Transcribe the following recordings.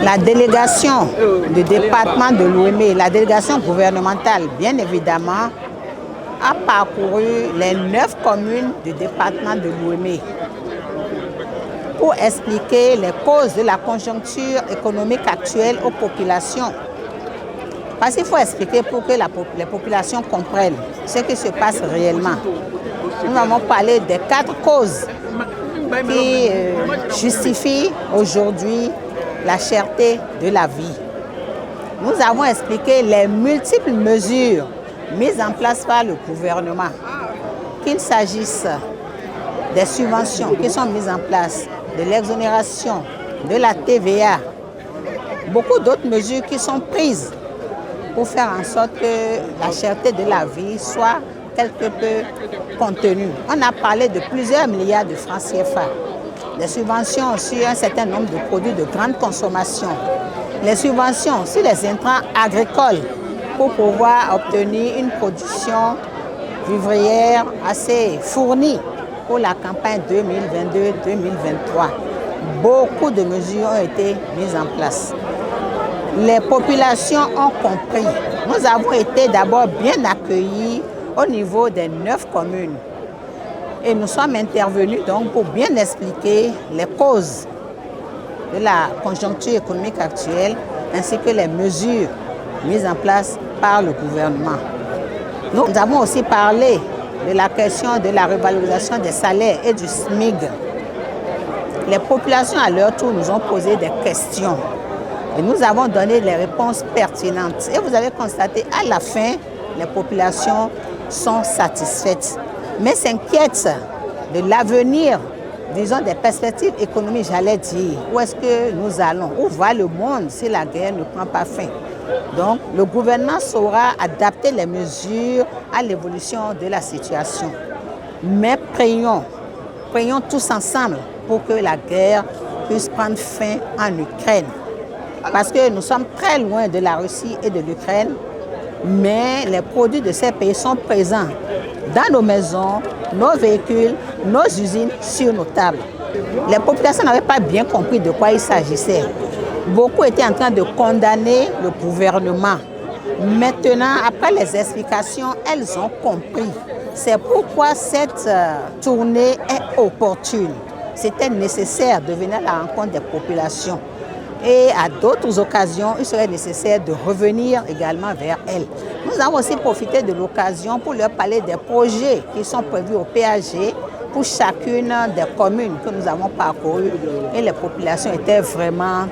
La délégation du département de l'Ouémé, la délégation gouvernementale, bien évidemment, a parcouru les 9 communes du département de l'Ouémé pour expliquer les causes de la conjoncture économique actuelle aux populations. Parce qu'il faut expliquer pour que les populations comprennent ce qui se passe réellement. Nous avons parlé des 4 causes qui justifient aujourd'hui la cherté de la vie. Nous avons expliqué les multiples mesures mises en place par le gouvernement, qu'il s'agisse des subventions qui sont mises en place, de l'exonération, de la TVA, beaucoup d'autres mesures qui sont prises pour faire en sorte que la cherté de la vie soit quelque peu contenue. On a parlé de plusieurs milliards de francs CFA, des subventions sur un certain nombre de produits de grande consommation, les subventions sur les intrants agricoles pour pouvoir obtenir une production vivrière assez fournie pour la campagne 2022-2023. Beaucoup de mesures ont été mises en place. Les populations ont compris. Nous avons été d'abord bien accueillis au niveau des 9 communes. Et nous sommes intervenus donc pour bien expliquer les causes de la conjoncture économique actuelle ainsi que les mesures mises en place par le gouvernement. Nous avons aussi parlé de la question de la revalorisation des salaires et du SMIG. Les populations à leur tour nous ont posé des questions et nous avons donné les réponses pertinentes. Et vous avez constaté à la fin, les populations sont satisfaites, mais s'inquiètent de l'avenir, disons des perspectives économiques, j'allais dire. Où est-ce que nous allons? Où va le monde si la guerre ne prend pas fin? Donc, le gouvernement saura adapter les mesures à l'évolution de la situation. Mais prions tous ensemble pour que la guerre puisse prendre fin en Ukraine. Parce que nous sommes très loin de la Russie et de l'Ukraine, mais les produits de ces pays sont présents dans nos maisons, nos véhicules, nos usines, sur nos tables. Les populations n'avaient pas bien compris de quoi il s'agissait. Beaucoup étaient en train de condamner le gouvernement. Maintenant, après les explications, elles ont compris. C'est pourquoi cette tournée est opportune. C'était nécessaire de venir à la rencontre des populations. Et à d'autres occasions, il serait nécessaire de revenir également vers elles. Nous avons aussi profité de l'occasion pour leur parler des projets qui sont prévus au PAG pour chacune des communes que nous avons parcourues. Et les populations étaient vraiment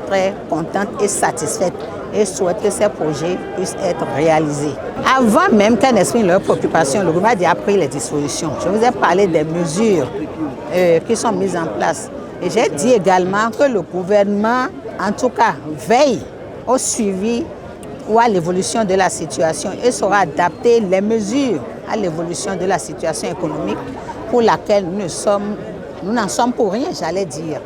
très contentes et satisfaites et souhaitent que ces projets puissent être réalisés. Avant même qu'elles n'expriment leurs préoccupations, le gouvernement a pris les dispositions. Je vous ai parlé des mesures qui sont mises en place. Et j'ai dit également que le gouvernement, en tout cas, veille au suivi ou à l'évolution de la situation et saura adapter les mesures à l'évolution de la situation économique pour laquelle nous n'en sommes pour rien, j'allais dire.